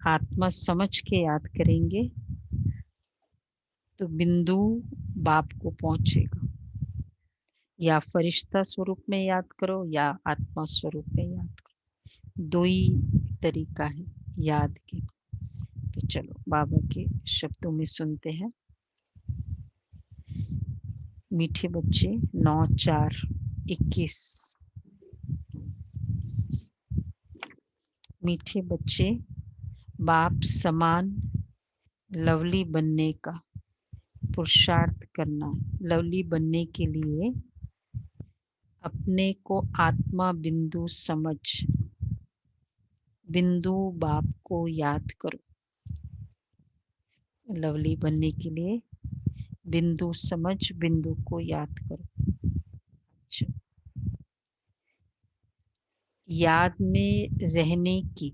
आत्मा समझ के याद करेंगे तो बिंदु बाप को पहुंचेगा। या फरिश्ता स्वरूप में याद करो या आत्मा स्वरूप में याद करो, दो ही तरीका है याद के। तो चलो बाबा के शब्दों में सुनते हैं। मीठे बच्चे 9/4/21। मीठे बच्चे, बाप समान लवली बनने का पुरुषार्थ करना। लवली बनने के लिए अपने को आत्मा बिंदु समझ बिंदु बाप को याद करो। लवली बनने के लिए बिंदु समझ बिंदु को याद करो। अच्छा, याद में रहने की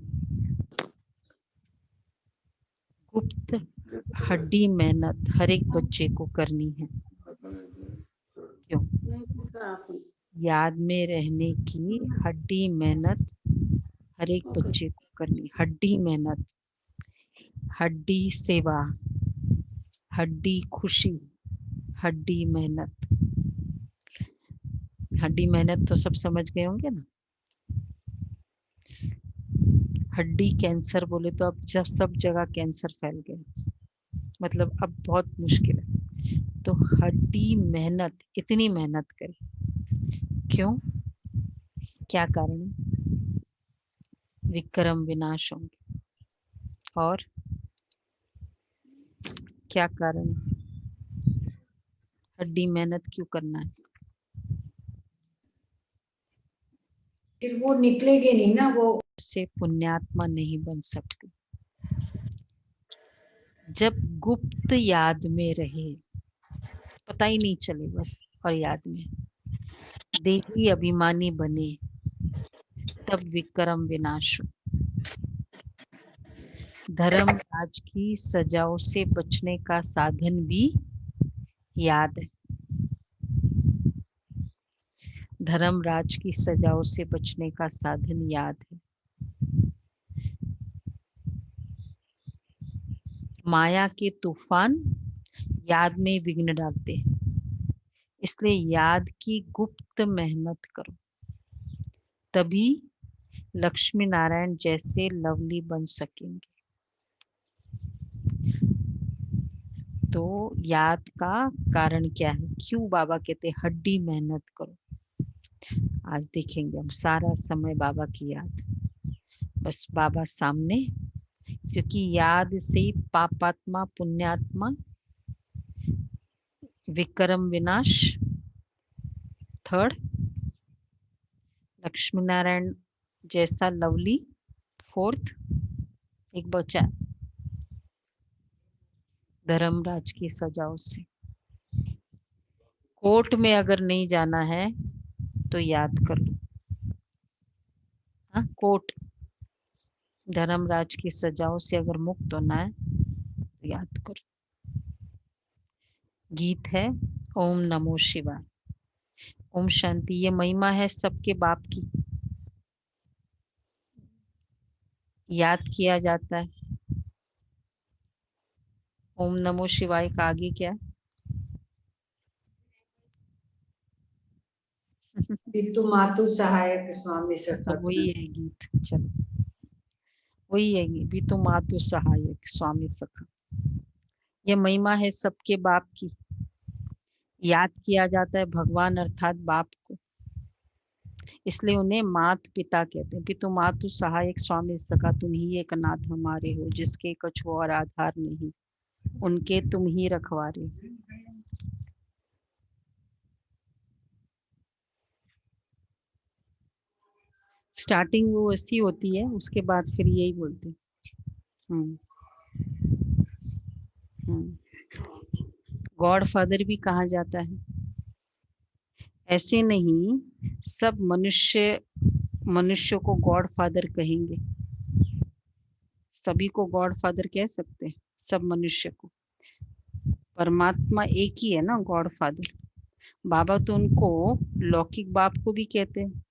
गुप्त हड्डी मेहनत हर एक बच्चे को करनी है। क्यों? याद में रहने की हड्डी मेहनत हर एक बच्चे को करनी। हड्डी मेहनत, हड्डी सेवा, हड्डी खुशी, हड्डी मेहनत। हड्डी मेहनत तो सब समझ गए होंगे ना। हड्डी कैंसर बोले तो अब जब सब जगह कैंसर फैल गए, मतलब अब बहुत मुश्किल है। तो हड्डी मेहनत, इतनी मेहनत करें। क्यों? क्या कारण है? विक्रम विनाश होंगे। और क्या कारण है? हड्डी मेहनत क्यों करना है? फिर वो निकलेगी नहीं ना, वो से पुण्यात्मा नहीं बन सकती। जब गुप्त याद में रहे, पता ही नहीं चले बस, और याद में देही अभिमानी बने, तब विक्रम विनाश हो। धर्म राज की सजाओं से बचने का साधन भी याद है। धर्मराज की सजाओं से बचने का साधन याद है। माया के तूफान याद में विघ्न डालते हैं, इसलिए याद की गुप्त मेहनत करो, तभी लक्ष्मी नारायण जैसे लवली बन सकेंगे। तो याद का कारण क्या है? क्यों बाबा कहते हड्डी मेहनत करो? आज देखेंगे हम सारा समय बाबा की याद, बस बाबा सामने, क्योंकि याद से ही पापात्मा पुण्यात्मा विक्रम विनाश, थर्ड लक्ष्मी नारायण जैसा लवली, फोर्थ एक बचा धर्मराज की सजाओं से। कोर्ट में अगर नहीं जाना है तो याद कर लो। हाँ, कोर्ट धर्मराज की सजाओं से अगर मुक्त होना है तो याद करो। गीत है ओम नमो शिवाय। ओम शांति, ये महिमा है सबके बाप की, याद किया जाता है। ओम नमो शिवाय का आगे क्या है? पितु मातु सहायक स्वामी सखा। वही है गीत, चलो वही है गीत, भी तो मातु सहायक स्वामी सखा। ये महिमा है सबके बाप की, याद किया जाता है भगवान अर्थात बाप को, इसलिए उन्हें मात पिता कहते हैं। पितु मातु सहायक स्वामी सखा, तुम ही एक नाथ हमारे हो, जिसके कछु और आधार नहीं, उनके तुम ही रखवारे। स्टार्टिंग वो ऐसी होती है, उसके बाद फिर यही बोलते हैं। गॉड फादर भी कहा जाता है, ऐसे नहीं सब मनुष्य को गॉड फादर कहेंगे। सभी को गॉड फादर कह सकते हैं, सब मनुष्य को। परमात्मा एक ही है ना गॉड फादर। बाबा तो उनको लौकिक बाप को भी कहते हैं।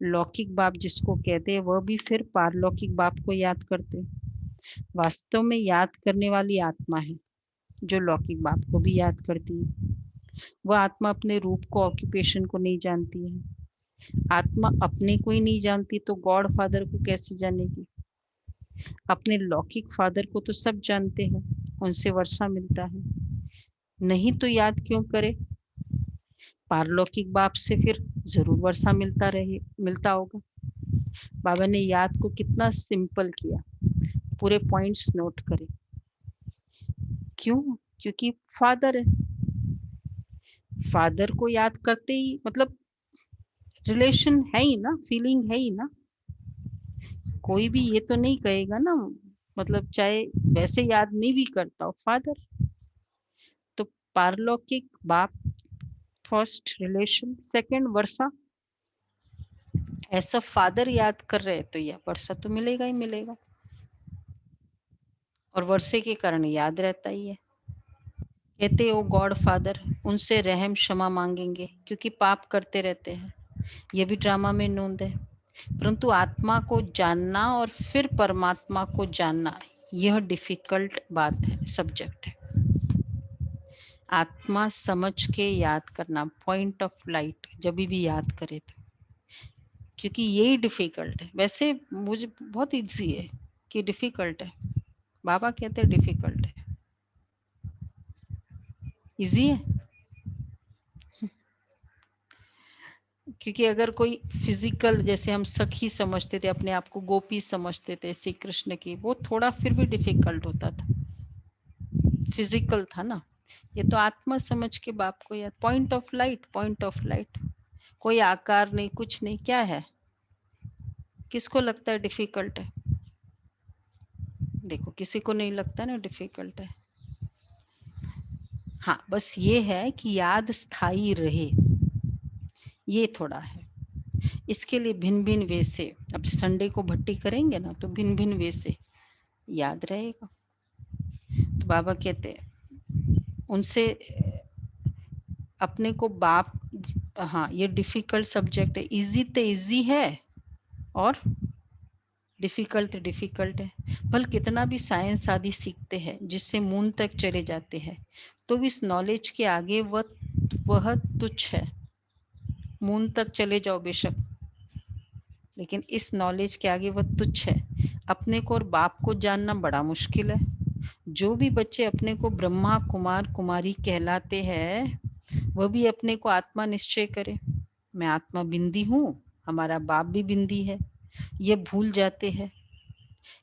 लौकिक बाप जिसको कहते हैं वह भी फिर पारलौकिक बाप को याद करते हैं। वास्तव में याद करने वाली आत्मा है जो लौकिक बाप को भी याद करती है। वह आत्मा अपने रूप को, ऑक्यूपेशन को नहीं जानती है। आत्मा अपने को ही नहीं जानती तो गॉड फादर को कैसे जानेगी? अपने लौकिक फादर को तो सब जानते हैं, उनसे वर्षा मिलता है, नहीं तो याद क्यों करे? पारलौकिक बाप से फिर जरूर वर्षा मिलता होगा। बाबा ने याद को कितना सिंपल किया, पूरे पॉइंट्स नोट करें। क्यों? क्योंकि फादर है, फादर को याद करते ही मतलब रिलेशन है ही ना, फीलिंग है ही ना। कोई भी ये तो नहीं कहेगा ना, मतलब चाहे वैसे याद नहीं भी करता हो फादर, तो पारलौकिक बाप फर्स्ट रिलेशन, सेकंड वर्षा। ऐसा फादर याद कर रहे तो यह वर्षा तो मिलेगा ही मिलेगा, और वर्षे के कारण याद रहता ही है। कहते ओ गॉड फादर, उनसे रहम क्षमा मांगेंगे क्योंकि पाप करते रहते हैं, यह भी ड्रामा में नोंद है। परंतु आत्मा को जानना और फिर परमात्मा को जानना, यह डिफिकल्ट बात है, सब्जेक्ट है। आत्मा समझ के याद करना, पॉइंट ऑफ लाइट जब भी याद करे तो, क्योंकि यही डिफिकल्ट है। वैसे मुझे बहुत इजी है कि डिफिकल्ट है, बाबा कहते हैं डिफिकल्ट है, इजी है। क्योंकि अगर कोई फिजिकल, जैसे हम सखी समझते थे, अपने आप को गोपी समझते थे श्री कृष्ण की, वो थोड़ा फिर भी डिफिकल्ट होता था, फिजिकल था ना। ये तो आत्मा समझ के बाप को याद, point of light, point of light, कोई आकार नहीं, कुछ नहीं, क्या है? किसको लगता है डिफिकल्ट है? देखो किसी को नहीं लगता ना डिफिकल्ट है। हाँ, बस ये है कि याद स्थायी रहे, ये थोड़ा है। इसके लिए भिन्न भिन्न वे से, अब संडे को भट्टी करेंगे ना तो भिन्न भिन्न वे से याद रहेगा। तो बाबा कहते हैं उनसे अपने को बाप, हाँ ये डिफिकल्ट सब्जेक्ट है, इजी तो इजी है और डिफिकल्ट डिफिकल्ट है। भल कितना भी साइंस आदि सीखते हैं जिससे मून तक चले जाते हैं, तो इस नॉलेज के आगे वह तुच्छ है। मून तक चले जाओ बेशक, लेकिन इस नॉलेज के आगे वह तुच्छ है। अपने को और बाप को जानना बड़ा मुश्किल है। जो भी बच्चे अपने को ब्रह्मा कुमार कुमारी कहलाते हैं, वह भी अपने को आत्मा निश्चय करे, मैं आत्मा बिंदी हूँ, हमारा बाप भी बिंदी है, ये भूल जाते हैं।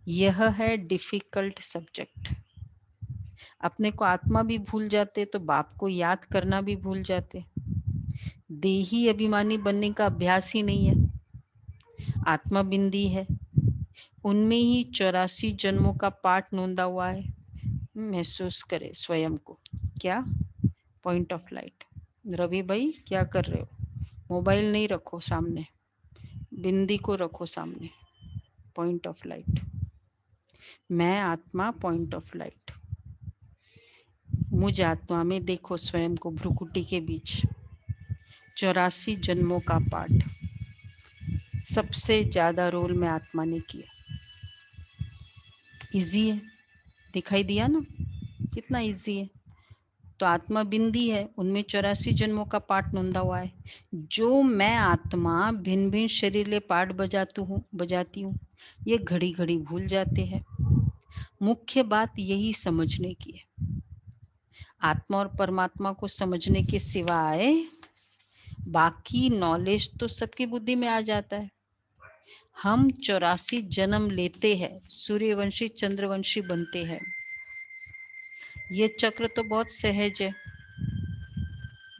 यह है डिफिकल्ट सब्जेक्ट। अपने को आत्मा भी भूल जाते तो बाप को याद करना भी भूल जाते। देही अभिमानी बनने का अभ्यास ही नहीं है। आत्मा बिंदी है, उनमें ही 84 जन्मों का पाठ नोंदा हुआ है। महसूस करे स्वयं को। क्या? Point of light. रवि भाई क्या कर रहे हो? मोबाइल नहीं रखो सामने, बिंदी को रखो सामने। पॉइंट ऑफ लाइट, मैं आत्मा, पॉइंट ऑफ लाइट। मुझ आत्मा में देखो स्वयं को, भ्रुकुटी के बीच 84 जन्मों का पाठ, सबसे ज्यादा रोल में आत्मा ने किया। इजी है, दिखाई दिया ना कितना इजी है। तो आत्मा बिंदी है, उनमें 84 जन्मों का पाठ नोंदा हुआ है। जो मैं आत्मा भिन्न भिन्न शरीर ले पाठ बजाती हूँ, ये घड़ी घड़ी भूल जाते हैं। मुख्य बात यही समझने की है। आत्मा और परमात्मा को समझने के सिवाय बाकी नॉलेज तो सबकी बुद्धि में आ जाता है। हम 84 जन्म लेते हैं, सूर्यवंशी चंद्रवंशी बनते हैं। ये चक्र तो बहुत सहज है।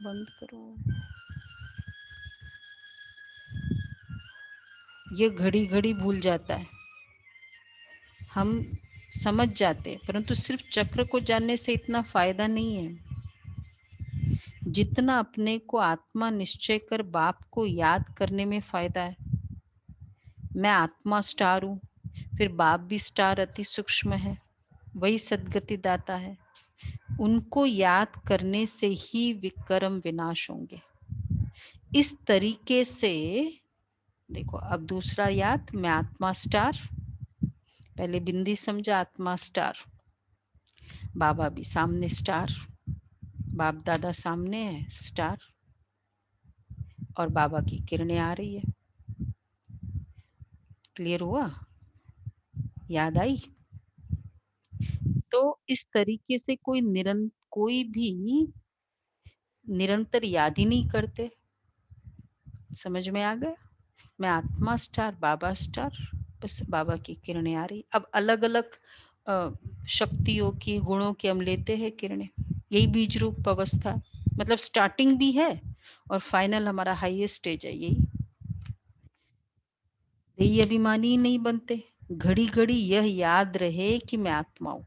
बंद करो, ये घड़ी घड़ी भूल जाता है। हम समझ जाते, परंतु सिर्फ चक्र को जानने से इतना फायदा नहीं है जितना अपने को आत्मा निश्चय कर बाप को याद करने में फायदा है। मैं आत्मा स्टार हूँ, फिर बाप भी स्टार अति सूक्ष्म है, वही सदगति दाता है। उनको याद करने से ही विकर्म विनाश होंगे। इस तरीके से देखो, अब दूसरा याद, मैं आत्मा स्टार, पहले बिंदी समझा, आत्मा स्टार, बाबा भी सामने स्टार, बाप दादा सामने है स्टार, और बाबा की किरणें आ रही है। क्लियर हुआ? याद आई? तो इस तरीके से कोई भी निरंतर याद ही नहीं करते। समझ में आ गया? मैं आत्मा स्टार, बाबा स्टार, बस बाबा की किरणें आ रही। अब अलग अलग शक्तियों की, गुणों की हम लेते हैं किरणें। यही बीज रूप अवस्था, मतलब स्टार्टिंग भी है और फाइनल हमारा हाईएस्ट स्टेज है यही। देही अभिमानी नहीं बनते। घड़ी घड़ी यह याद रहे कि मैं आत्मा हूं,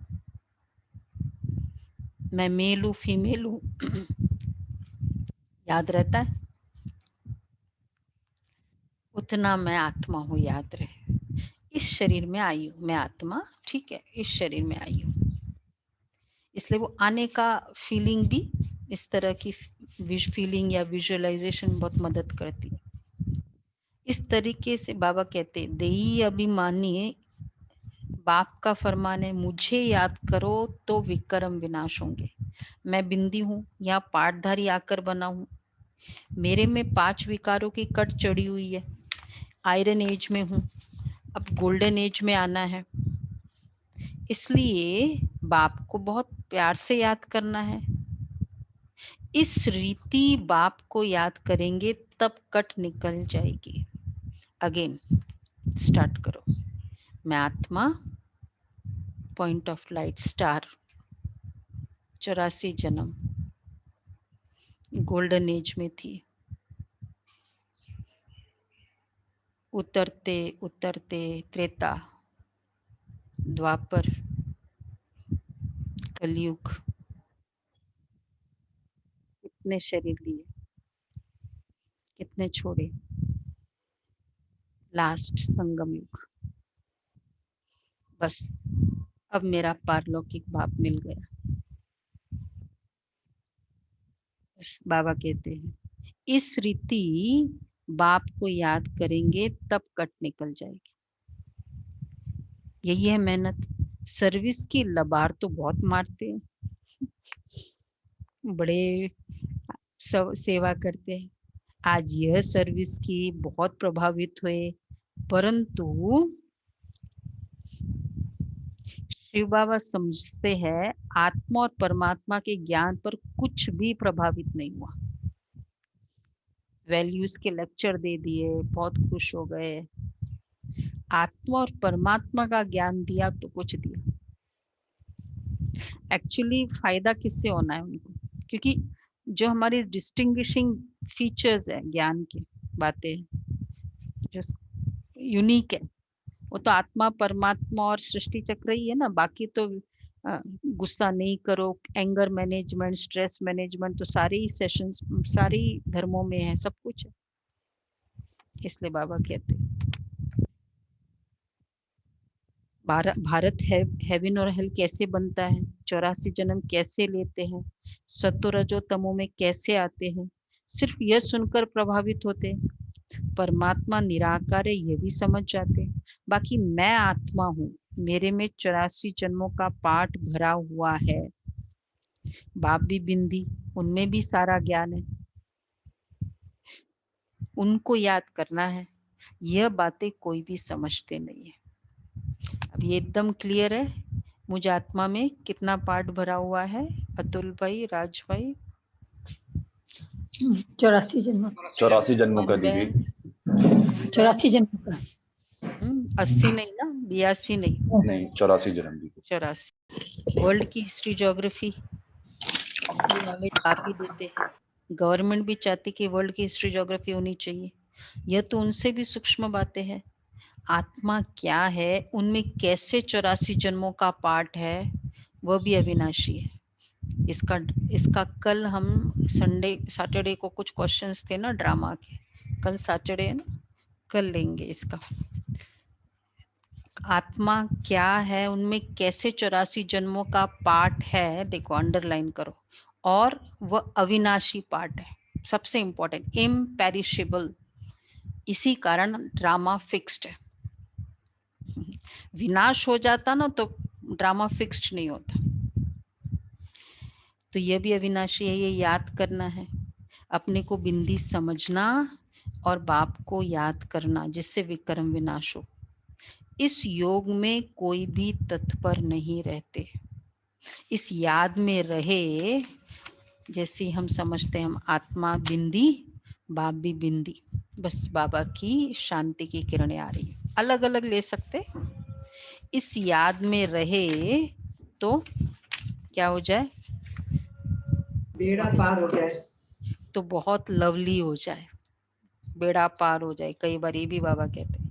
मैं मेल हूं, फीमेल हूं। याद रहता है? उतना मैं आत्मा हूं याद रहे। इस शरीर में आई हूं मैं आत्मा, ठीक है, इस शरीर में आई हूं। इसलिए वो आने का फीलिंग भी, इस तरह की फीलिंग या विजुअलाइजेशन बहुत मदद करती है। इस तरीके से बाबा कहते हैं, देही अभिमानी, बाप का फरमान है, मुझे याद करो तो विक्रम विनाश होंगे। मैं बिंदी हूं, यहाँ पाठधारी आकर बना हूं। मेरे में 5 विकारों की कट चढ़ी हुई है। आयरन एज में हूं, अब गोल्डन एज में आना है। इसलिए बाप को बहुत प्यार से याद करना है। इस रीति बाप को याद करेंगे तब कट निकल जाएगी। अगेन स्टार्ट करो। मैं आत्मा, पॉइंट ऑफ लाइट स्टार, 84 जन्म, गोल्डन एज में थी। उतरते उतरते त्रेता, द्वापर, कलयुग, कितने शरीर लिए, कितने छोड़े, लास्ट संगम युग। बस अब मेरा पारलौकिक बाप मिल गया। बस बाबा कहते हैं, इस रीति बाप को याद करेंगे तब कट निकल जाएगी। यही है मेहनत। सर्विस की लबार तो बहुत मारते हैं, बड़े सेवा करते हैं। आज यह सर्विस की बहुत प्रभावित हुए, परंतु शिव बाबा समझते हैं आत्मा और परमात्मा के ज्ञान पर कुछ भी प्रभावित नहीं हुआ। वैल्यूज के लेक्चर दे दिए, बहुत खुश हो गए। आत्मा और परमात्मा का ज्ञान दिया तो कुछ दिया। एक्चुअली फायदा किससे होना है उनको? क्योंकि जो हमारी डिस्टिंग्विशिंग फीचर्स है ज्ञान की बातें, जो यूनिक है, वो तो आत्मा, परमात्मा और सृष्टि चक्र ही है ना। बाकी तो गुस्सा नहीं करो, एंगर मैनेजमेंट, स्ट्रेस मैनेजमेंट, तो सारे ही सेशंस, सारे ही धर्मों में है, सब कुछ है। इसलिए बाबा कहते हैं भारत है, हेवन और हेल कैसे बनता है, 84 जन्म कैसे लेते हैं, सत्व रजो तमो में कैसे आते हैं, सिर्फ यह सुनकर प्रभावित होते हैं। परमात्मा निराकार है ये भी समझ जाते हैं। बाकी मैं आत्मा हूँ, मेरे में 84 जन्मों का पाठ भरा हुआ है। बाप भी बिंदी, उनमें भी सारा ज्ञान है, उनको याद करना है। यह बातें कोई भी समझते नहीं है। अब ये एकदम क्लियर है मुझे आत्मा में कितना पार्ट भरा हुआ है। अतुल भाई, राज भाई, 84 जन्म 84 जन्मों का दीदी। 84 जन्म का 80 नहीं ना, 82 नहीं, नहीं 84 जन्म दीदी। 84। वर्ल्ड की हिस्ट्री, ज्योग्राफी नॉलेज आप ही देते हैं। गवर्नमेंट भी चाहती कि वर्ल्ड की हिस्ट्री ज्योग्राफी होनी चाहिए। यह तो उनसे भी सूक्ष्म बातें हैं। आत्मा क्या है, उनमें कैसे 84 जन्मों का पार्ट है, वह भी अविनाशी है। इसका कल हम सैटरडे को कुछ क्वेश्चंस थे ना ड्रामा के, कल सैटरडे है ना, कल लेंगे इसका। आत्मा क्या है, उनमें कैसे 84 जन्मों का पार्ट है, देखो अंडरलाइन करो। और वह अविनाशी पार्ट है, सबसे इंपॉर्टेंट, इम्पेरिशेबल। इसी कारण ड्रामा फिक्स्ड है। विनाश हो जाता ना तो ड्रामा फिक्स्ड नहीं होता। तो ये भी अविनाशी है, ये याद करना है, अपने को बिंदी समझना और बाप को याद करना जिससे विक्रम विनाश हो। इस योग में कोई भी तत्पर नहीं रहते, इस याद में रहे। जैसे हम समझते हैं हम आत्मा बिंदी, बाप भी बिंदी, बस बाबा की शांति की किरणें आ रही है, अलग अलग ले सकते। इस याद में रहे तो क्या हो जाए, बेड़ा पार हो जाए। तो बहुत लवली हो जाए, बेड़ा पार हो जाए। कई बार ये भी बाबा कहते हैं।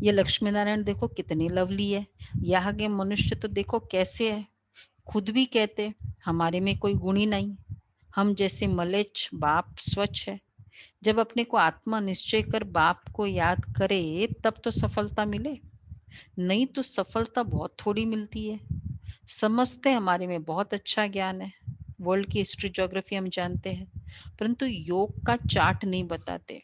ये लक्ष्मी नारायण देखो कितनी लवली है, यहाँ के मनुष्य तो देखो कैसे है, खुद भी कहते हमारे में कोई गुण ही नहीं, हम जैसे मलेच्छ, बाप स्वच्छ है। जब अपने को आत्मा निश्चय कर बाप को याद करे तब तो सफलता मिले, नहीं तो सफलता बहुत थोड़ी मिलती है। समझते हमारे में बहुत अच्छा ज्ञान है, वर्ल्ड की हिस्ट्री ज्योग्राफी हम जानते हैं, परंतु योग का चार्ट नहीं बताते।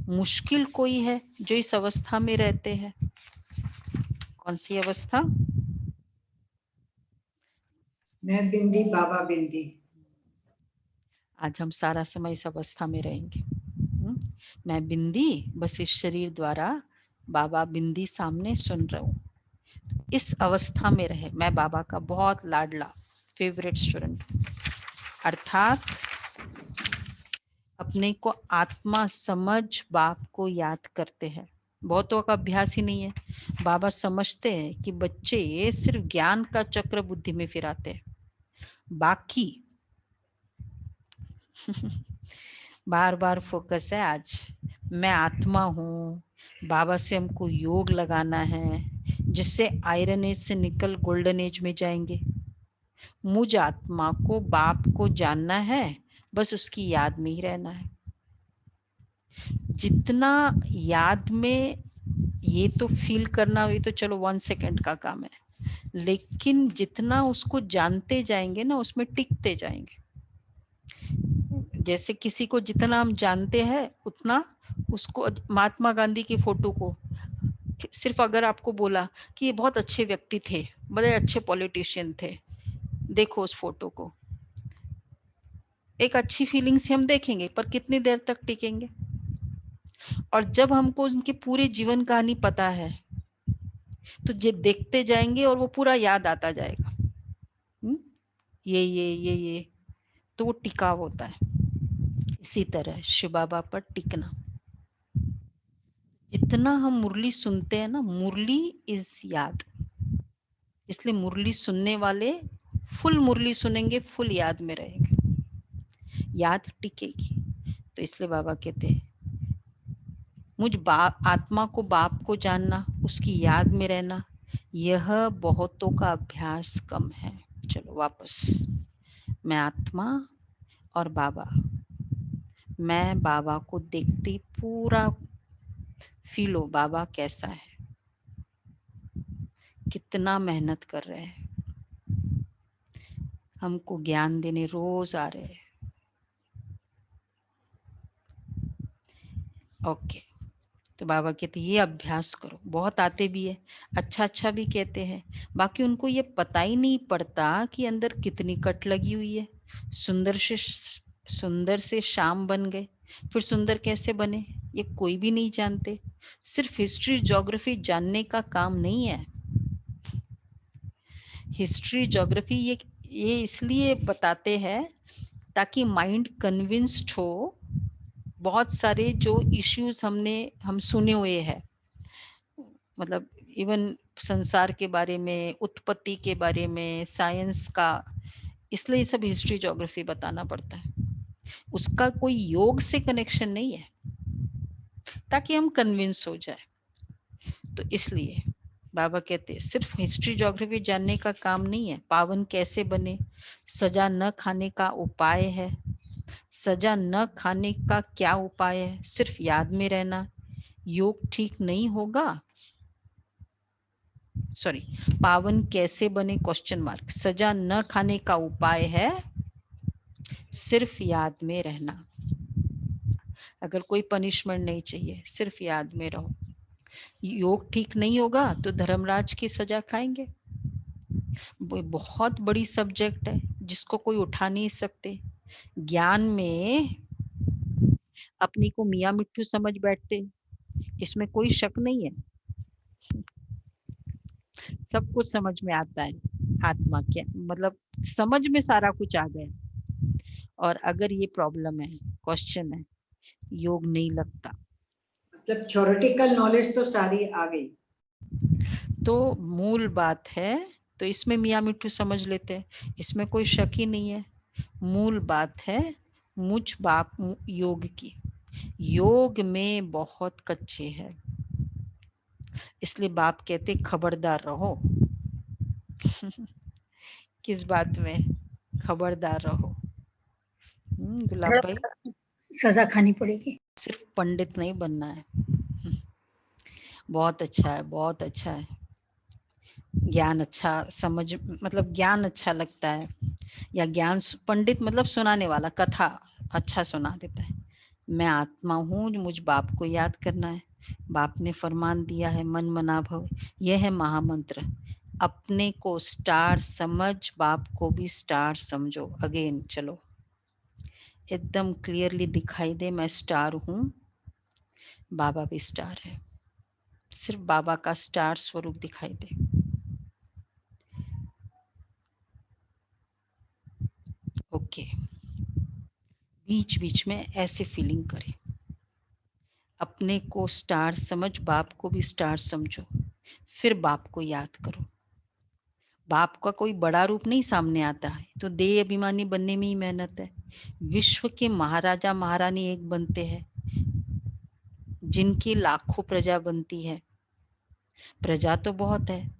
मुश्किल कोई है जो इस अवस्था में रहते हैं। कौन सी अवस्था? मैं बिंदी, बाबा बिंदी। आज हम सारा समय इस अवस्था में रहेंगे। मैं बिंदी, बस इस शरीर द्वारा बाबा बिंदी सामने सुन रहा हूँ, इस अवस्था में रहे। मैं बाबा का बहुत लाडला फेवरेट स्टूडेंट, अर्थात अपने को आत्मा समझ बाप को याद करते हैं। बहुतों का अभ्यास ही नहीं है। बाबा समझते हैं कि बच्चे सिर्फ ज्ञान का चक्र बुद्धि में फिराते हैं, बाकी बार बार फोकस है आज मैं आत्मा हूँ, बाबा से हमको योग लगाना है जिससे आयरन एज से निकल गोल्डन एज में जाएंगे। मुझ आत्मा को बाप को जानना है, बस उसकी याद में ही रहना है। जितना याद में ये तो फील करना हुई तो चलो 1 सेकंड का काम है, लेकिन जितना उसको जानते जाएंगे ना उसमें टिकते जाएंगे। जैसे किसी को जितना हम जानते हैं उतना उसको, महात्मा गांधी की फोटो को सिर्फ अगर आपको बोला कि ये बहुत अच्छे व्यक्ति थे, बड़े अच्छे पॉलिटिशियन थे, देखो उस फोटो को, एक अच्छी फीलिंग से हम देखेंगे, पर कितनी देर तक टिकेंगे। और जब हमको उनकी पूरी जीवन कहानी पता है तो जे देखते जाएंगे और वो पूरा याद आता जाएगा। ये तो वो टिकाव होता है। इसी तरह शिव बाबा पर टिकना, जितना हम मुरली सुनते हैं ना, मुरली इज याद, इसलिए मुरली सुनने वाले फुल मुरली सुनेंगे, फुल याद में रहेंगे, याद टिकेगी। तो इसलिए बाबा कहते हैं मुझ आत्मा को बाप को जानना, उसकी याद में रहना, यह बहुतों का अभ्यास कम है। चलो वापस, मैं आत्मा और बाबा, मैं बाबा को देखती पूरा फील हो बाबा कैसा है, कितना मेहनत कर रहे हैं, हमको ज्ञान देने रोज आ रहे हैं। ओके, तो बाबा कहते ये अभ्यास करो, बहुत आते भी है, अच्छा भी कहते हैं, बाकी उनको ये पता ही नहीं पड़ता कि अंदर कितनी कट लगी हुई है। सुंदर से शाम बन गए, फिर सुंदर कैसे बने ये कोई भी नहीं जानते। सिर्फ हिस्ट्री ज्योग्राफी जानने का काम नहीं है। हिस्ट्री ज्योग्राफी ये इसलिए बताते हैं ताकि माइंड कन्विंस्ड हो। बहुत सारे जो इश्यूज हम सुने हुए हैं, मतलब इवन संसार के बारे में, उत्पत्ति के बारे में, साइंस का, इसलिए सब हिस्ट्री ज्योग्राफी बताना पड़ता है। उसका कोई योग से कनेक्शन नहीं है, ताकि हम कन्विंस हो जाए। तो इसलिए बाबा कहते हैं सिर्फ हिस्ट्री ज्योग्राफी जानने का काम नहीं है। पावन कैसे बने, सजा न खाने का उपाय है। सजा न खाने का क्या उपाय है? सिर्फ याद में रहना। योग ठीक नहीं होगा, सॉरी, पावन कैसे बने क्वेश्चन मार्क, सजा न खाने का उपाय है सिर्फ याद में रहना। अगर कोई पनिशमेंट नहीं चाहिए, सिर्फ याद में रहो। योग ठीक नहीं होगा तो धर्मराज की सजा खाएंगे। वो बहुत बड़ी सब्जेक्ट है जिसको कोई उठा नहीं सकते। ज्ञान में अपनी को मियाँ मिट्ठू समझ बैठते, इसमें कोई शक नहीं है। सब कुछ समझ में आता है, आत्मा क्या मतलब समझ में सारा कुछ आ गया। और अगर ये प्रॉब्लम है, क्वेश्चन है, योग नहीं लगता, मतलब थ्योरेटिकल नॉलेज तो सारी आ गई, तो मूल बात है, तो इसमें मियाँ मिट्ठू समझ लेते हैं, इसमें कोई शक ही नहीं है। मूल बात है मुझ बाप योग की। योग में बहुत कच्चे हैं, इसलिए बाप कहते खबरदार रहो। किस बात में? खबरदार रहो। गुलाब भाई, सजा खानी पड़ेगी। सिर्फ पंडित नहीं बनना है। बहुत अच्छा है, बहुत अच्छा है। ज्ञान अच्छा समझ मतलब ज्ञान अच्छा लगता है, या ज्ञान पंडित मतलब सुनाने वाला, कथा अच्छा सुना देता है। मैं आत्मा हूँ, मुझ बाप को याद करना है। बाप ने फरमान दिया है मन मना भव, यह है महामंत्र। अपने को स्टार समझ, बाप को भी स्टार समझो। अगेन चलो, एकदम क्लियरली दिखाई दे मैं स्टार हूँ, बाबा भी स्टार है। सिर्फ बाबा का स्टार स्वरूप दिखाई दे। ओके, बीच बीच में ऐसे फीलिंग करें, अपने को स्टार समझ, बाप को भी स्टार समझो, फिर बाप को याद करो। बाप का कोई बड़ा रूप नहीं सामने आता है, तो देह अभिमानी बनने में ही मेहनत है। विश्व के महाराजा महारानी एक बनते हैं, जिनकी लाखों प्रजा बनती है। प्रजा तो बहुत है,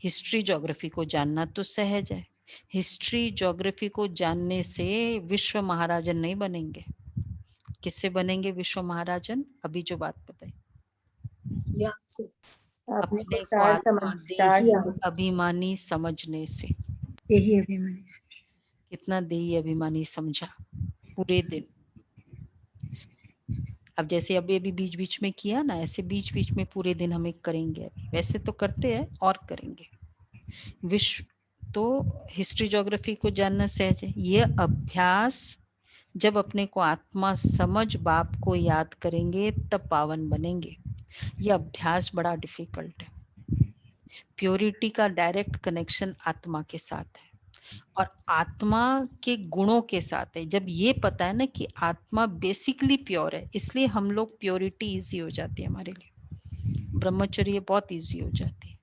हिस्ट्री ज्योग्राफी को जानना तो सहज है। हिस्ट्री ज्योग्राफी को जानने से विश्व महाराजन नहीं बनेंगे। किससे बनेंगे विश्व महाराजन? अभी जो बात बताई, आपने अपने को स्टार आत्मा देही अभिमानी समझने से। यही अभिमानी। कितना देही अभिमानी समझा पूरे दिन। अब जैसे अभी अभी बीच बीच में किया ना, ऐसे बीच बीच में पूरे दिन हमें करेंगे। अभी वैसे तो करते हैं और करेंगे। विश्व तो हिस्ट्री ज्योग्राफी को जानना सहज है। ये अभ्यास जब अपने को आत्मा समझ बाप को याद करेंगे तब पावन बनेंगे। ये अभ्यास बड़ा डिफिकल्ट है। प्योरिटी का डायरेक्ट कनेक्शन आत्मा के साथ है और आत्मा के गुणों के साथ है। जब ये पता है ना कि आत्मा बेसिकली प्योर है, इसलिए हम लोग प्योरिटी इजी हो जाती है हमारे लिए। ब्रह्मचर्य बहुत इजी हो जाती है।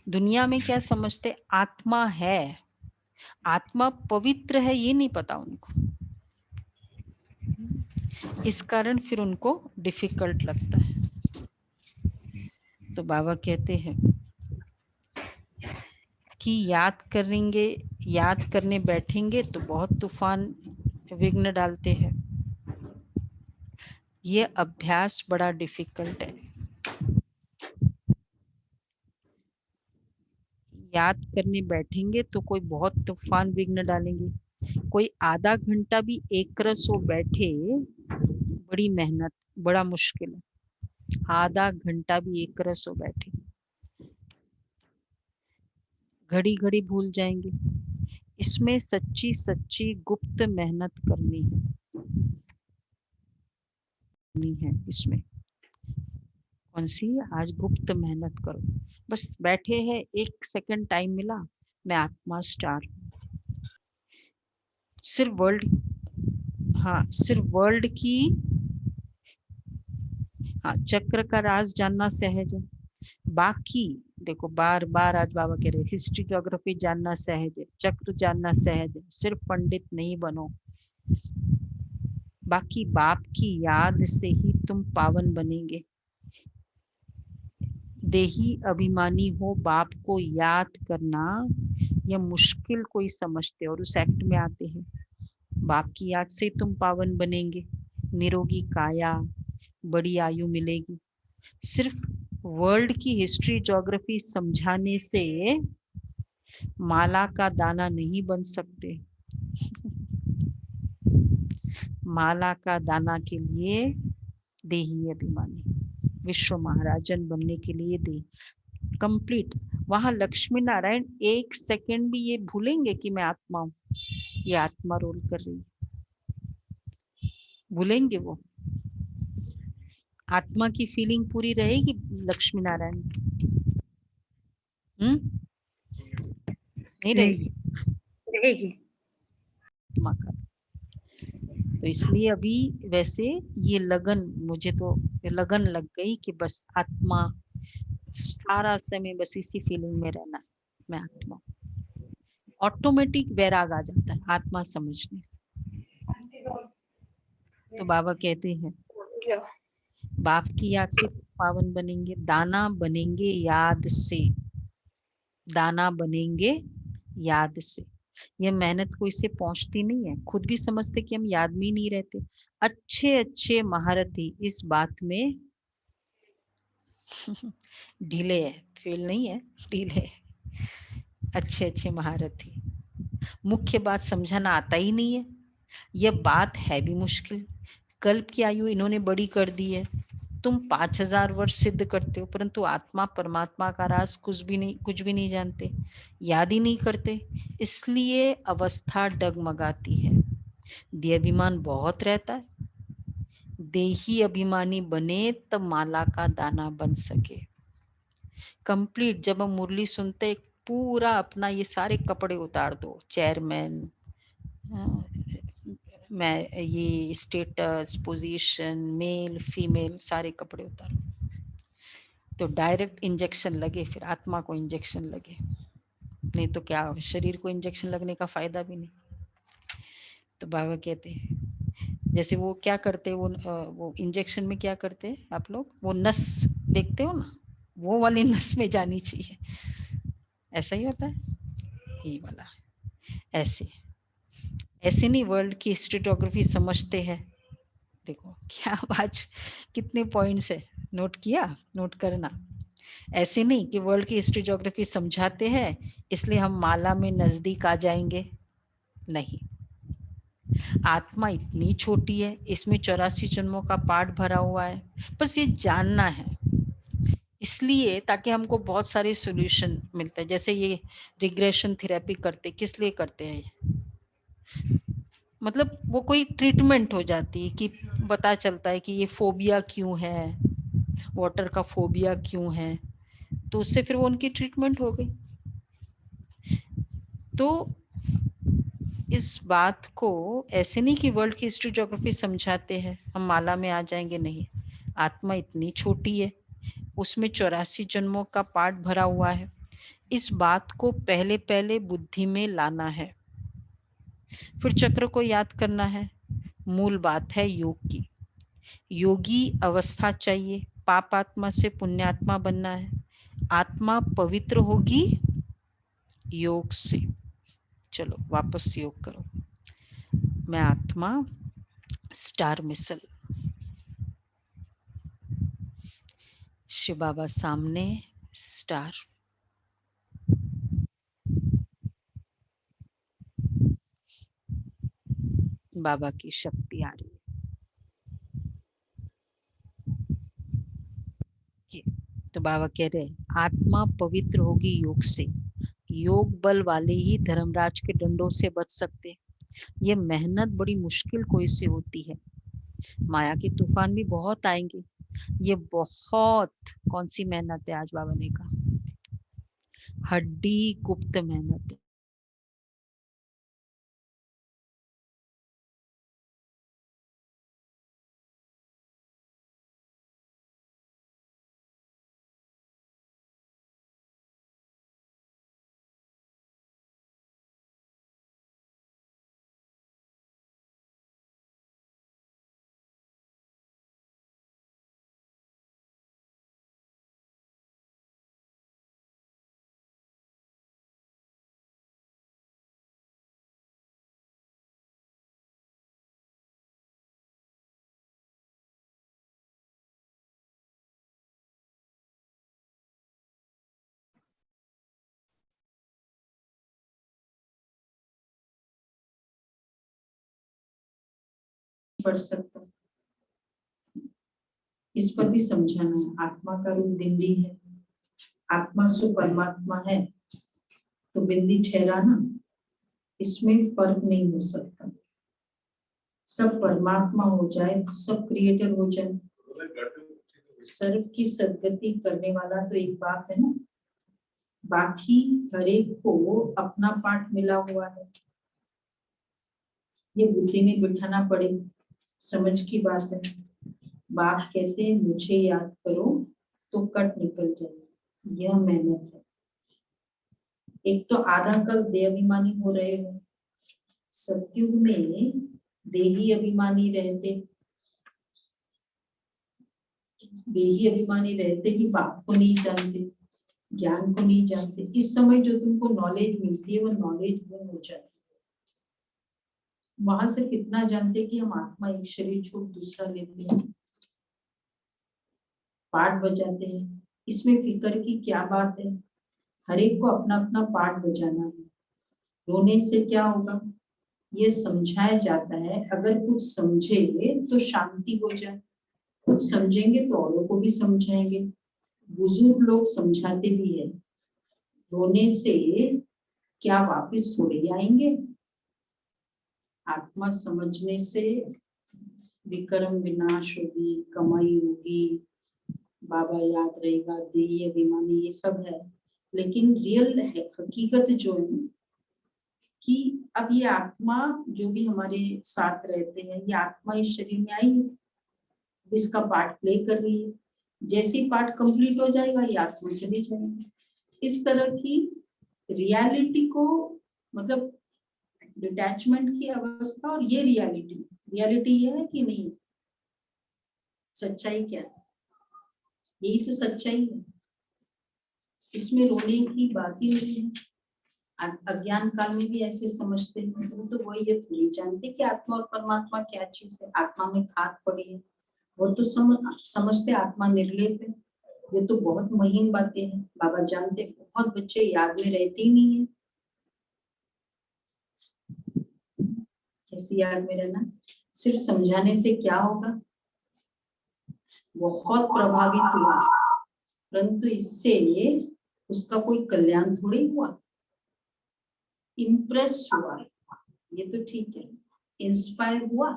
दुनिया में क्या समझते, आत्मा है, आत्मा पवित्र है, ये नहीं पता उनको। इस कारण फिर उनको डिफिकल्ट लगता है। तो बाबा कहते हैं कि याद करेंगे, याद करने बैठेंगे तो बहुत तूफान विघ्न डालते हैं। ये अभ्यास बड़ा डिफिकल्ट है। याद करने बैठेंगे तो कोई बहुत तूफान विघ्न डालेंगे। कोई आधा घंटा भी एक रस हो बैठे, बड़ी मेहनत, बड़ा मुश्किल है। आधा घंटा भी एक रस हो बैठे, घड़ी घड़ी भूल जाएंगे। इसमें सच्ची सच्ची गुप्त मेहनत करनी है। इसमें कौन सी? आज गुप्त मेहनत करो। बस बैठे हैं, 1 सेकंड टाइम मिला, मैं आत्मा स्टार। सिर्फ वर्ल्ड, हाँ सिर्फ वर्ल्ड की, हाँ चक्र का राज जानना सहज है। बाकी देखो, बार बार आज बाबा कह रहे हिस्ट्री ज्योग्राफी जानना सहज है, चक्र जानना सहज है, सिर्फ पंडित नहीं बनो। बाकी बाप की याद से ही तुम पावन बनेंगे। देही अभिमानी हो, बाप को याद करना यह मुश्किल कोई समझते और उस एक्ट में आते हैं। बाप की याद से तुम पावन बनेंगे, निरोगी काया, बड़ी आयु मिलेगी। सिर्फ वर्ल्ड की हिस्ट्री ज्योग्राफी समझाने से माला का दाना नहीं बन सकते। माला का दाना के लिए देही अभिमानी। विश्व महाराजन बनने के लिए दे। कंप्लीट। वहां लक्ष्मी नारायण एक सेकंड भी ये भूलेंगे कि मैं आत्मा हूं, ये आत्मा रोल कर रही है? भूलेंगे वो? आत्मा की फीलिंग पूरी रहेगी लक्ष्मी नारायण? नहीं रहेगी? रहेगी। आत्मा का। तो इसलिए अभी वैसे ये लगन, मुझे तो लगन लग गई कि बस आत्मा, सारा समय बस इसी फीलिंग में रहना है, मैं आत्मा। ऑटोमेटिक वैराग आ जाता है आत्मा समझने से। तो बाबा कहते हैं बाप की याद से पावन बनेंगे, दाना बनेंगे याद से, दाना बनेंगे याद से। ये मेहनत कोई से पहुंचती नहीं है, खुद भी समझते कि हम याद में ही नहीं रहते। अच्छे अच्छे महारथी इस बात में ढीले है, फेल नहीं है, ढीले है। अच्छे अच्छे महारथी, मुख्य बात समझाना आता ही नहीं है। यह बात है भी मुश्किल। कल्प की आयु इन्होंने बड़ी कर दी है। तुम 5000 वर्ष सिद्ध करते हो, परंतु आत्मा परमात्मा का राज कुछ भी नहीं जानते, याद ही नहीं करते। इसलिए अवस्था डगमगाती है। देहाभिमान बहुत रहता है। देही अभिमानी बने तब माला का दाना बन सके। कंप्लीट। जब हम मुरली सुनते, पूरा अपना ये सारे कपड़े उतार दो, चेयरमैन, मैं ये स्टेटस, पोजीशन, मेल फीमेल, सारे कपड़े उतारो, तो डायरेक्ट इंजेक्शन लगे, फिर आत्मा को इंजेक्शन लगे। नहीं तो क्या, शरीर को इंजेक्शन लगने का फायदा भी नहीं। तो बाबा कहते हैं जैसे वो क्या करते हैं, वो इंजेक्शन में क्या करते हैं आप लोग, वो नस देखते हो ना, वो वाली नस में जानी चाहिए। ऐसा ही होता है, यही वाला। ऐसे ऐसे नहीं वर्ल्ड की हिस्ट्रीटोग्राफी समझते हैं। देखो क्या आज कितने पॉइंट्स है, नोट किया? नोट करना। ऐसे नहीं कि वर्ल्ड की हिस्ट्री ज्योग्राफी समझाते हैं इसलिए हम माला में नजदीक आ जाएंगे, नहीं। आत्मा इतनी छोटी है, इसमें 84 जन्मों का पाठ भरा हुआ है, बस ये जानना है। इसलिए ताकि हमको बहुत सारे सॉल्यूशन मिलते हैं। जैसे ये रिग्रेशन थेरेपी करते, किस लिए करते हैं? मतलब वो कोई ट्रीटमेंट हो जाती है कि पता चलता है कि ये फोबिया क्यों है, वाटर का फोबिया क्यों है, तो उससे फिर वो उनकी ट्रीटमेंट हो गई। तो इस बात को ऐसे नहीं कि वर्ल्ड की हिस्ट्री ज्योग्राफी समझाते हैं हम माला में आ जाएंगे, नहीं। आत्मा इतनी छोटी है, उसमें 84 जन्मों का पाठ भरा हुआ है। इस बात को पहले पहले बुद्धि में लाना है, फिर चक्र को याद करना है। मूल बात है योग की। योगी अवस्था चाहिए, पाप आत्मा से पुण्यात्मा बनना है। आत्मा पवित्र होगी योग से। चलो वापस योग करो। मैं आत्मा, स्टार मिसल, शिव बाबा सामने, स्टार। बाबा की शक्ति आ रही है। तो बाबा कह रहे आत्मा पवित्र होगी योग से। योग बल वाले ही धर्मराज के डंडों से बच सकते। ये मेहनत बड़ी मुश्किल कोई सी होती है। माया के तूफान भी बहुत आएंगे। ये बहुत, कौन सी मेहनत है आज बाबा ने कहा, हड्डी गुप्त मेहनत है। बढ़ सकता। इस पर भी समझाना है। आत्मा का रूप बिंदी है, आत्मा से परमात्मा है, तो बिंदी ठहरा ना, इसमें फर्क नहीं हो सकता। सब परमात्मा हो जाए तो सब क्रिएटर हो जाए। सर्व की सदगति करने वाला तो एक बाप है ना, बाकी हर एक को अपना पाठ मिला हुआ है। ये बुद्धि में बिठाना पड़े, समझ की बात है। बाप कहते हैं मुझे याद करो तो कट निकल जाए, यह मेहनत है। एक तो आधा कल देहाभिमानी हो रहे हो, सतयुग में देही अभिमानी रहते, देही अभिमानी रहते ही बाप को नहीं जानते, ज्ञान को नहीं जानते। इस समय जो तुमको नॉलेज मिलती है वो नॉलेज गुम हो जाती है। वहां सिर्फ इतना जानते कि हम आत्मा एक शरीर छोड़ दूसरा लेते हैं, पाठ बजाते हैं। इसमें फिक्र की क्या बात है? हर एक को अपना अपना पाठ बजाना है। रोने से क्या होगा? ये समझाया जाता है, अगर कुछ समझे तो शांति हो जाए, खुद समझेंगे तो औरों को भी समझाएंगे। बुजुर्ग लोग समझाते भी है, रोने से क्या वापस थोड़े ही आएंगे? आत्मा समझने से विक्रम विनाश होगी, कमाई होगी, बाबा याद रहेगा, देही अभिमानी, ये सब है। लेकिन रियल है, हकीकत जो है कि अब ये आत्मा जो भी हमारे साथ रहते हैं, ये आत्मा इस शरीर में आई है, इसका पार्ट प्ले कर रही है। जैसे ही पार्ट कंप्लीट हो जाएगा ये आत्मा चली जाएगी। इस तरह की रियलिटी को, मतलब डिटैचमेंट की अवस्था और ये रियलिटी ये है कि नहीं, सच्चाई क्या है? यही तो सच्चाई है, इसमें रोने की बात ही नहीं है। अज्ञान काल में भी ऐसे समझते हैं, तो वो ये थोड़ी जानते कि आत्मा और परमात्मा क्या चीज है। आत्मा में खाद पड़ी है, वो तो समझते आत्मा निर्लेप है। ये तो बहुत महीन बातें हैं, बाबा जानते। बहुत बच्चे याद में रहते ही नहीं है। कैसी याद में रहना? सिर्फ समझाने से क्या होगा? बहुत प्रभावित हुआ, परंतु इससे उसका कोई कल्याण थोड़ी हुआ। इम्प्रेस हुआ, ये तो ठीक है। इंस्पायर हुआ,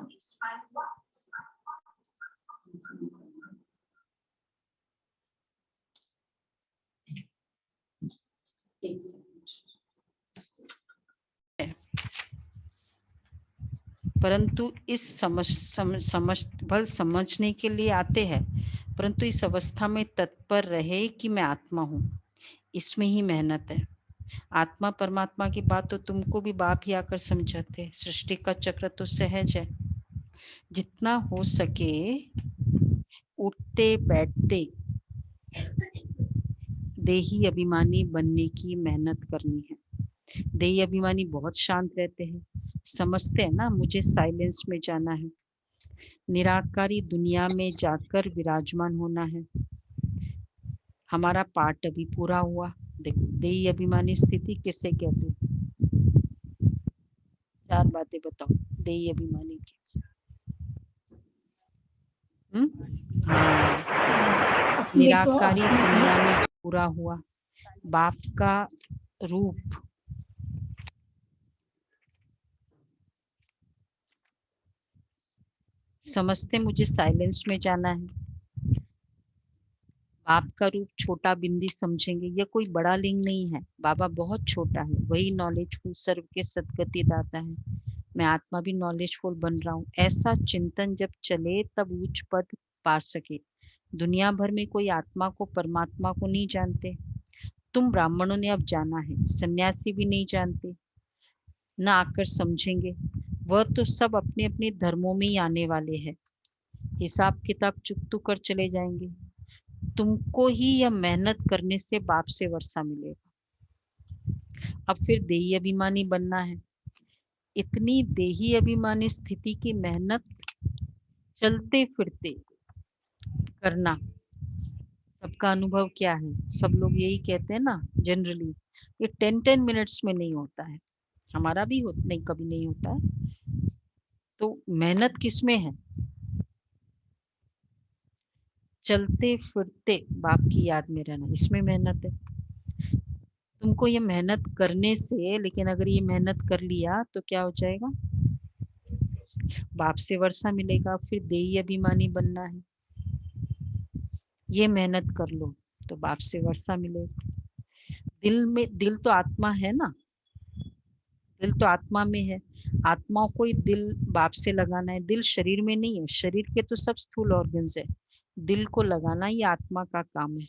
एक सेकंड। परंतु इस समझने के लिए आते हैं, परंतु इस अवस्था में तत्पर रहे कि मैं आत्मा हूँ, इसमें ही मेहनत है। आत्मा परमात्मा की बात तो तुमको भी बाप ही आकर समझाते। सृष्टि का चक्र तो सहज है, जितना हो सके उठते बैठते देही अभिमानी बनने की मेहनत करनी है। देही अभिमानी बहुत शांत रहते हैं, समझते हैं ना मुझे साइलेंस में जाना है, निराकारी दुनिया में जाकर विराजमान होना है। हमारा पाठ अभी पूरा हुआ। देखो देही अभिमानी स्थिति किसे कहते हैं? 4 बातें बताओ देही अभिमानी की। निराकारी दुनिया में पूरा हुआ, बाप का रूप समझते मुझे साइलेंस में जाना है। बाप का रूप छोटा बिंदी समझेंगे, यह कोई बड़ा लिंग नहीं है, बाबा बहुत छोटा है, वही नॉलेजफुल सर्व के सदगति दाता है। मैं आत्मा भी नॉलेजफुल बन रहा हूँ। ऐसा चिंतन जब चले तब उच्च पद पा सके। दुनिया भर में कोई आत्मा को परमात्मा को नहीं जानते। तुम ब्राह्मणों ने अब जाना है, सन्यासी भी नहीं जानते, न आकर समझेंगे। वह तो सब अपने अपने धर्मों में ही आने वाले हैं, हिसाब किताब चुकतू कर चले जाएंगे। तुमको ही यह मेहनत करने से बाप से वर्षा मिलेगा। अब फिर देही अभिमानी बनना है। इतनी देही अभिमानी स्थिति की मेहनत चलते फिरते करना, सबका अनुभव क्या है? सब लोग यही कहते हैं ना जनरली, ये 10 मिनट्स में नहीं होता है। हमारा भी नहीं, कभी नहीं होता है। तो मेहनत किसमें है? चलते फिरते बाप की याद में रहना, इसमें मेहनत है। तुमको ये मेहनत करने से, लेकिन अगर ये मेहनत कर लिया तो क्या हो जाएगा? बाप से वर्षा मिलेगा, फिर देही अभिमानी बनना है। ये मेहनत कर लो तो बाप से वर्षा मिलेगा। दिल में, दिल तो आत्मा है ना, दिल तो आत्मा में है। आत्मा को ही दिल बाप से लगाना है। दिल शरीर में नहीं है, शरीर के तो सब स्थूल ऑर्गन्स है। दिल को लगाना ही आत्मा का काम है।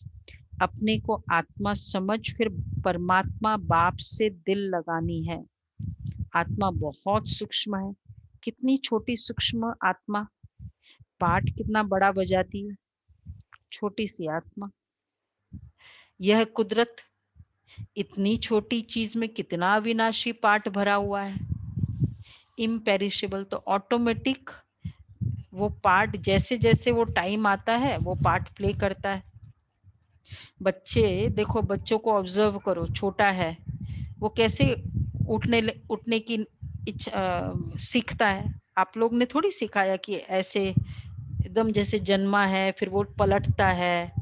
अपने को आत्मा समझ फिर परमात्मा बाप से दिल लगानी है। आत्मा बहुत सूक्ष्म है। कितनी छोटी सूक्ष्म आत्मा, पाठ कितना बड़ा बजाती है, छोटी सी आत्मा। यह कुदरत, इतनी छोटी चीज में कितना अविनाशी पाठ भरा हुआ है, इम्पेरिशेबल। तो ऑटोमेटिक वो पार्ट, जैसे जैसे वो टाइम आता है वो पार्ट प्ले करता है। बच्चे देखो, बच्चों को ऑब्जर्व करो, छोटा है वो कैसे उठने की सीखता है। आप लोग ने थोड़ी सिखाया कि ऐसे एकदम जैसे जन्मा है, फिर वो पलटता है,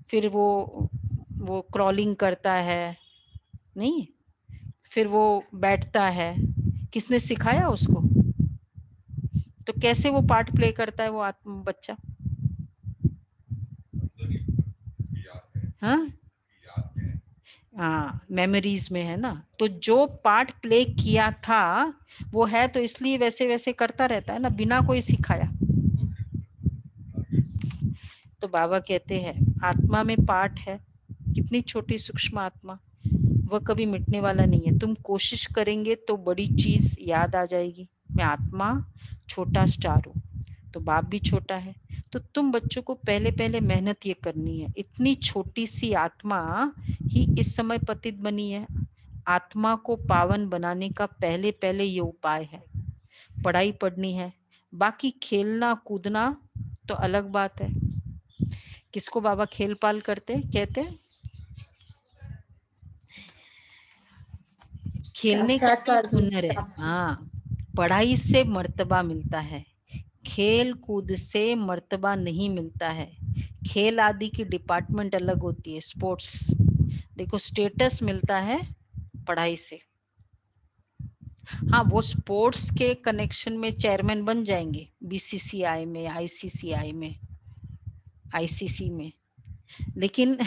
फिर वो क्रॉलिंग करता है, नहीं, फिर वो बैठता है। किसने सिखाया उसको? तो कैसे वो पार्ट प्ले करता है वो आत्मा बच्चा? हाँ हाँ, मेमोरीज में है ना। तो जो पार्ट प्ले किया था वो है, तो इसलिए वैसे वैसे करता रहता है ना, बिना कोई सिखाया। तो बाबा कहते हैं आत्मा में पार्ट है, कितनी छोटी सूक्ष्म आत्मा, वह कभी मिटने वाला नहीं है। तुम कोशिश करेंगे तो बड़ी चीज याद आ जाएगी। मैं आत्मा छोटा स्टार हूँ, तो बाप भी छोटा है। तो तुम बच्चों को पहले पहले मेहनत ये करनी है। इतनी छोटी सी आत्मा ही इस समय पतित बनी है। आत्मा को पावन बनाने का पहले पहले ये उपाय है। पढ़ाई पढ़नी है, बाकी खेलना कूदना तो अलग बात है। किसको बाबा खेल पाल करते कहते हैं? खेलने का शास्त्रार्थ हुनर है। हाँ, पढ़ाई से मर्तबा मिलता है, खेल कूद से मर्तबा नहीं मिलता है। खेल आदि की डिपार्टमेंट अलग होती है, स्पोर्ट्स। देखो स्टेटस मिलता है पढ़ाई से। हाँ, वो स्पोर्ट्स के कनेक्शन में चेयरमैन बन जाएंगे, बीसीसीआई में, आईसीसीआई में, आईसीसी में, लेकिन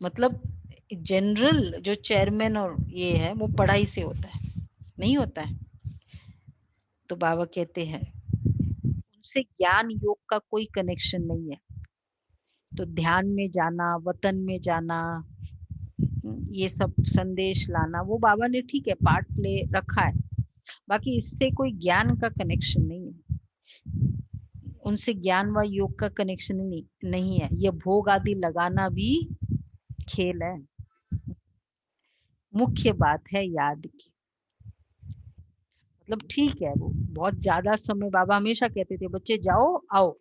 मतलब जनरल जो चेयरमैन और ये है वो पढ़ाई से होता है, नहीं होता है। तो बाबा कहते हैं उनसे ज्ञान योग का कोई कनेक्शन नहीं है। तो ध्यान में जाना, वतन में जाना, ये सब संदेश लाना, वो बाबा ने ठीक है पार्ट प्ले रखा है, बाकी इससे कोई ज्ञान का कनेक्शन नहीं है। उनसे ज्ञान व योग का कनेक्शन नहीं है। ये भोग आदि लगाना भी खेल है। मुख्य बात है याद की। मतलब ठीक है, वो बहुत ज्यादा समय बाबा हमेशा कहते थे बच्चे जाओ आओ।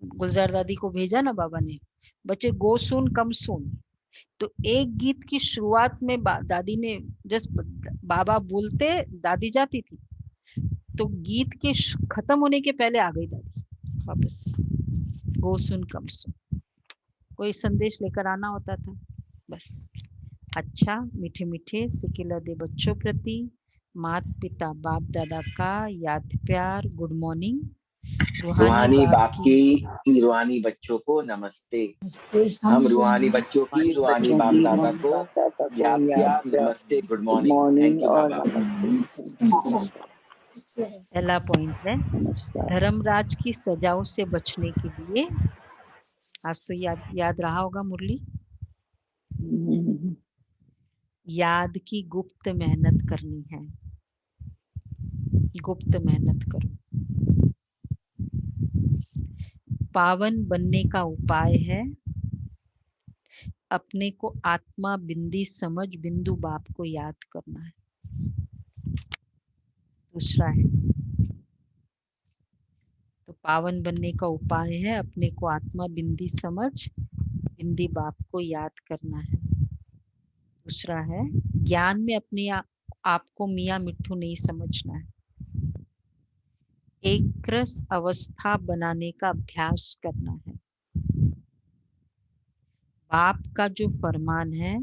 गुलजार दादी को भेजा ना बाबा ने, बच्चे गो सुन कम सुन। तो एक गीत की शुरुआत में दादी ने जस्ट बाबा बोलते दादी जाती थी, तो गीत के खत्म होने के पहले आ गई दादी वापस। गो सुन कम सुन, कोई संदेश लेकर आना होता था बस। अच्छा, मीठे मीठे सिकिला दे बच्चों प्रति माता पिता बाप दादा का याद प्यार, गुड मॉर्निंग। रूहानी बाप की रूहानी बच्चों को नमस्ते। हम रूहानी बच्चों की रूहानी बाप दादा को याद प्यार, नमस्ते, गुड मॉर्निंग, थैंक यू बाबा। पहला पॉइंट है धर्मराज की सजाओं से बचने के लिए, आज तो याद रहा होगा मुरली, याद की गुप्त मेहनत करनी है। गुप्त मेहनत करो। पावन बनने का उपाय है अपने को आत्मा बिंदी समझ बिंदु बाप को याद करना है। दूसरा है, तो पावन बनने का उपाय है अपने को आत्मा बिंदी समझ बिंदी बाप को याद करना है। दूसरा है ज्ञान में अपने आप को मियाँ मिट्ठू नहीं समझना है। एक रस अवस्था बनाने का अभ्यास करना है। बाप का जो फरमान है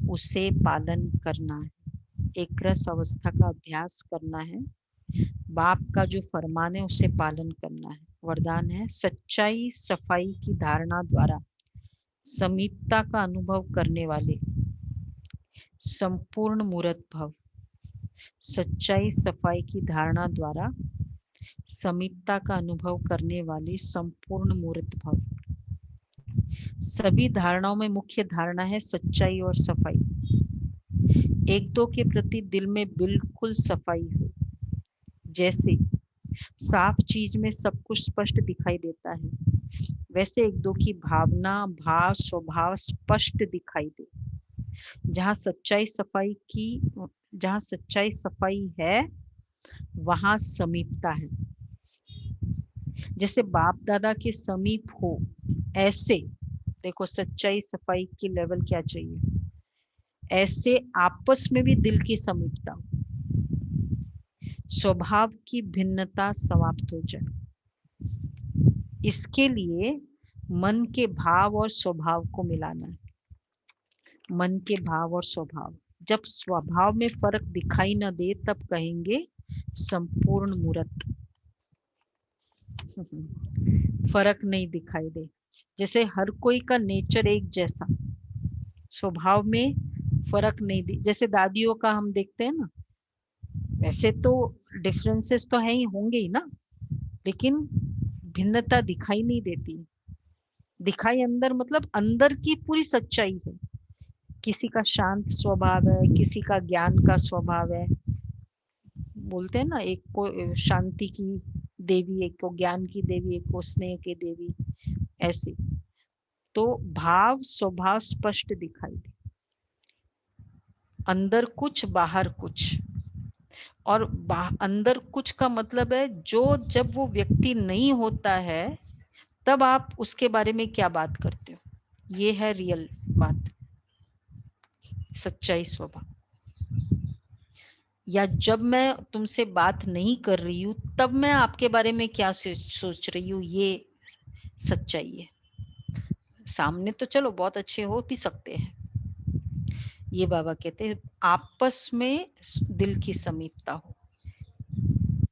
उसे पालन करना है। एक रस अवस्था का अभ्यास करना है। बाप का जो फरमान है उसे पालन करना है। वरदान है सच्चाई सफाई की धारणा द्वारा समीपता का अनुभव करने वाले संपूर्ण मूर्त भव। सच्चाई सफाई की धारणा द्वारा समीपता का अनुभव करने वाले संपूर्ण मूर्त भव। सभी धारणाओं में मुख्य धारणा है सच्चाई और सफाई। एक दो के प्रति दिल में बिल्कुल सफाई हो। जैसे साफ चीज में सब कुछ स्पष्ट दिखाई देता है, वैसे एक दो की भावना भाव स्वभाव स्पष्ट दिखाई दे। जहाँ सच्चाई सफाई है वहां समीपता है। जैसे बाप दादा के समीप हो, ऐसे देखो सच्चाई सफाई की लेवल क्या चाहिए। ऐसे आपस में भी दिल की समीपता हो, स्वभाव की भिन्नता समाप्त हो जाए। इसके लिए मन के भाव और स्वभाव को मिलाना है। मन के भाव और स्वभाव, जब स्वभाव में फर्क दिखाई न दे तब कहेंगे संपूर्ण मूर्त। फर्क नहीं दिखाई दे, जैसे हर कोई का नेचर एक जैसा, स्वभाव में फर्क नहीं दे। जैसे दादियों का हम देखते हैं ना, वैसे तो डिफरेंसेस तो है ही, होंगे ही ना, लेकिन भिन्नता दिखाई नहीं देती। दिखाई अंदर मतलब अंदर की पूरी सच्चाई है। किसी का शांत स्वभाव है, किसी का ज्ञान का स्वभाव है। बोलते हैं ना, एक को शांति की देवी, एक को ज्ञान की देवी, एक को स्नेह की देवी, ऐसे। तो भाव स्वभाव स्पष्ट दिखाई दे, अंदर कुछ बाहर कुछ। और अंदर कुछ का मतलब है जो जब वो व्यक्ति नहीं होता है तब आप उसके बारे में क्या बात करते हो, ये है रियल बात, सच्चाई स्वभाव। या जब मैं तुमसे बात नहीं कर रही हूँ तब मैं आपके बारे में क्या सोच रही हूँ, ये सच्चाई है। सामने तो चलो बहुत अच्छे हो भी सकते हैं, ये बाबा कहते हैं आपस में दिल की समीपता हो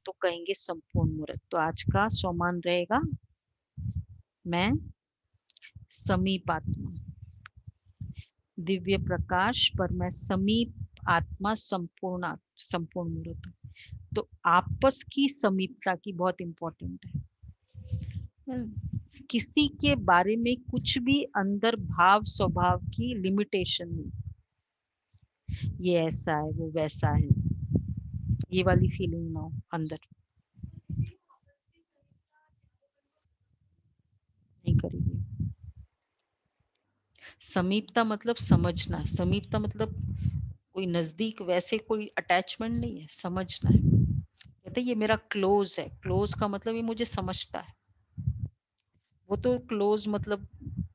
तो कहेंगे संपूर्ण मूर्त। तो आज का सोमान रहेगा मैं समीप आत्मा, दिव्य प्रकाश पर मैं समीप आत्मा, संपूर्ण मूर्त। तो आपस की समीपता की बहुत इंपॉर्टेंट है। किसी के बारे में कुछ भी अंदर भाव स्वभाव की लिमिटेशन नहीं, ये ऐसा है वो वैसा है, ये वाली फीलिंग ना हो अंदर, नहीं करेगी। समीपता मतलब समझना है, समीपता मतलब कोई नजदीक वैसे कोई अटैचमेंट नहीं है, समझना है। कहते ये मेरा क्लोज है, क्लोज का मतलब ये मुझे समझता है। वो तो क्लोज मतलब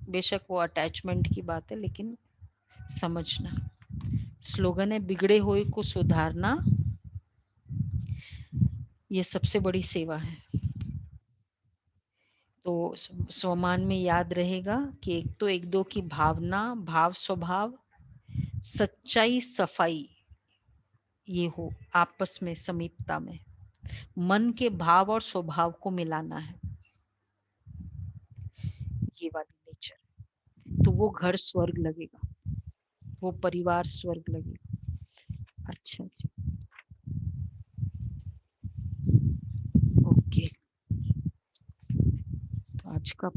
बेशक वो अटैचमेंट की बात है, लेकिन समझना। स्लोगन है बिगड़े हुए को सुधारना, ये सबसे बड़ी सेवा है। तो स्वमान में याद रहेगा कि एक तो एक दो की भावना भाव स्वभाव सच्चाई सफाई ये हो, आपस में समीपता में मन के भाव और स्वभाव को मिलाना है, ये वाली नेचर। तो वो घर स्वर्ग लगेगा, वो परिवार स्वर्ग लगेगा। अच्छा जी, ओके। तो आज का